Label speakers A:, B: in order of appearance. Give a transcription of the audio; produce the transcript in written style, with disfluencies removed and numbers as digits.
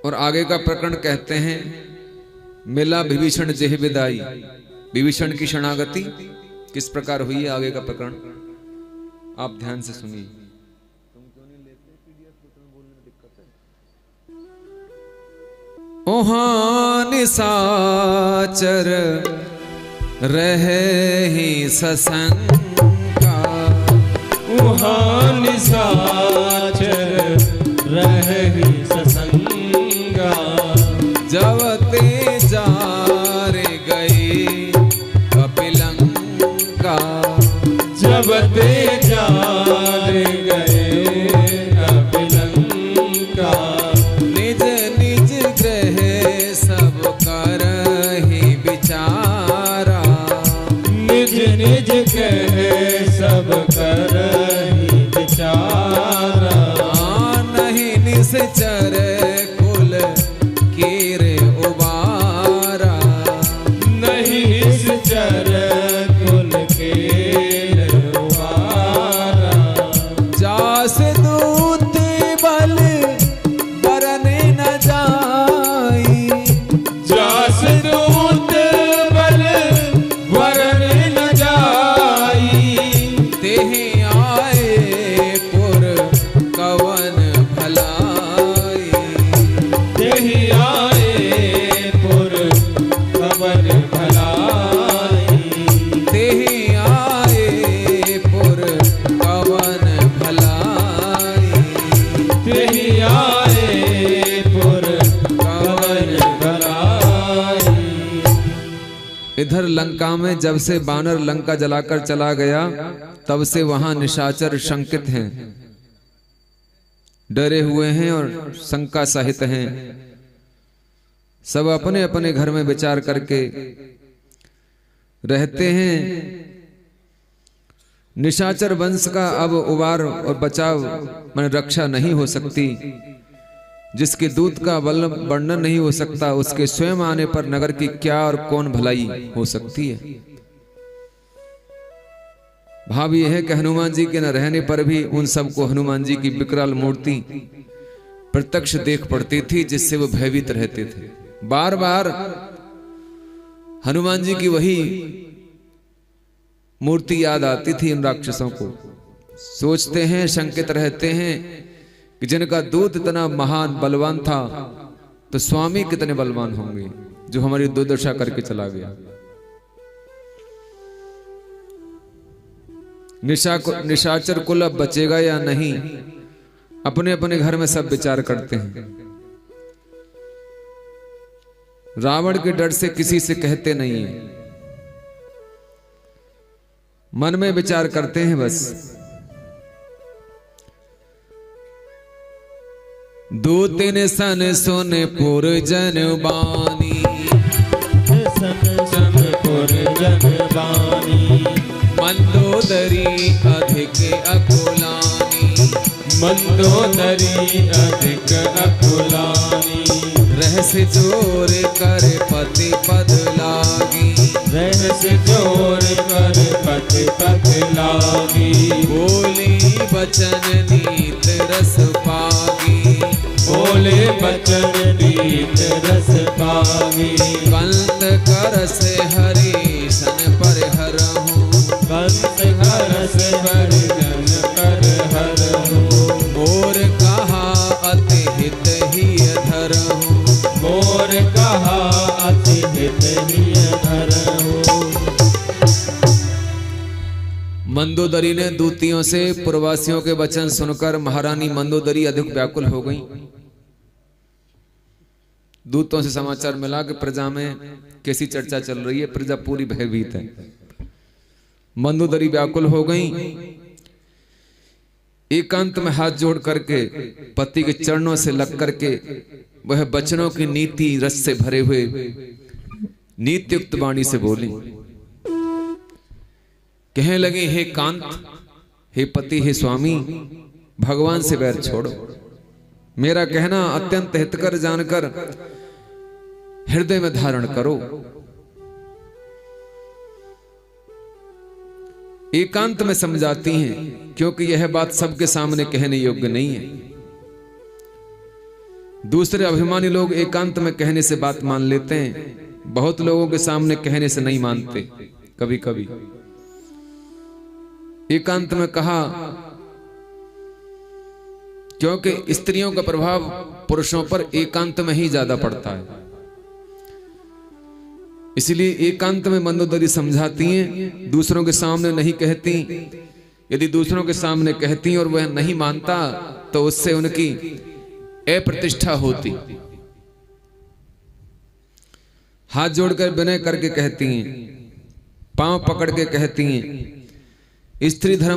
A: और आगे का प्रकरण कहते हैं, मिला विभीषण जेह विदाई। विभीषण की शरणागति किस प्रकार हुई है, आगे का प्रकरण आप ध्यान से सुनिए। ओहाँ निशाचर रहे ही ससंगा,
B: वहाँ निशाचर रहे ही ससंगा।
A: जब ते जारे गए कपिलंका,
B: जब ते जारे गए कपिलंका।
A: निज निज ग्रह सब करहि विचारा,
B: निज निज कह सब करहि विचारा।
A: नहीं निश्चर कुल कीर उबारा,
B: नहीं निश्चर कुल के उबारा।
A: जास दूत बल बरने न जाई,
B: जास दूत बल वरने न जाई।
A: तेहि आए पुर कवन भलाई,
B: तेहि आए पुर कवन भलाई।
A: तेहि आए पुर कवन भलाई,
B: तेहि आए पुर कवन भलाई।
A: इधर लंका में जब से बानर लंका जलाकर चला गया, तब से वहां निशाचर शंकित हैं, डरे हुए हैं और शंका सहित हैं। सब अपने अपने घर में विचार करके रहते हैं। निशाचर वंश का अब उबार और बचाव मन रक्षा नहीं हो सकती। जिसके दूत का वर्णन नहीं हो सकता, उसके स्वयं आने पर नगर की क्या और कौन भलाई हो सकती है। भाव यह है कि हनुमान जी के न रहने पर भी उन सबको हनुमान जी की विकराल मूर्ति प्रत्यक्ष देख पड़ती थी, जिससे वो भयभीत रहते थे। बार बार हनुमान जी की वही मूर्ति याद आती थी इन राक्षसों को। सोचते हैं, शंकित रहते हैं कि जिनका दूत इतना महान बलवान था, तो स्वामी कितने बलवान होंगे जो हमारी दुर्दशा करके चला गया। निशाचर कुल अब बचेगा या नहीं, अपने अपने घर में सब विचार करते हैं। रावण के डर से किसी से कहते नहीं है, मन में विचार करते हैं बस। दूतिन सन सोने पुर जन बानी,
B: सन सन पुर जन बानी।
A: मंदोदरी अधिक अकुलानी,
B: मंदोदरी अधिक अकुलानी।
A: रहस्य जोर कर पति पद लागी,
B: रहस्य जोर कर पति पद लागी।
A: बोली बचन नीत रस पागी,
B: बोले बचन नीत रस पागी।
A: कंत करस हरि सन पर हरहूं,
B: कंत करस हरि जन पर हरहूं।
A: मोर कहा अति हित ही धरहूं,
B: मोर कहा अति हित ही धरहूं।
A: मंदोदरी ने दूतियों से प्रवासियों के वचन सुनकर महारानी मंदोदरी अधिक व्याकुल हो गई। दूतों से समाचार मिला कि प्रजा में कैसी चर्चा चल रही है, प्रजा पूरी भयभीत है। मंदोदरी व्याकुल हो गई। एकांत में हाथ जोड़ करके पति के चरणों से लग करके वह वचनों की नीति रस से भरे हुए नीतियुक्त वाणी से बोली। कहने लगे, हे कांत, हे पति, हे स्वामी, भगवान से बैर छोड़ो। मेरा कहना अत्यंत हितकर जानकर हृदय में धारण करो। एकांत में समझाती हैं, क्योंकि यह बात सबके सामने कहने योग्य नहीं है। दूसरे अभिमानी लोग एकांत में कहने से बात मान लेते हैं, बहुत लोगों के सामने कहने से नहीं मानते। कभी कभी एकांत में कहा, क्योंकि स्त्रियों का प्रभाव पुरुषों पर एकांत में ही ज्यादा पड़ता है, इसलिए एकांत में मंदोदरी समझाती हैं, दूसरों के सामने नहीं कहती। यदि दूसरों के सामने कहती और वह नहीं मानता तो उससे उनकी अप्रतिष्ठा होती। हाथ जोड़कर विनय करके कहती हैं, पांव पकड़ के कहती हैं, स्त्री धर्म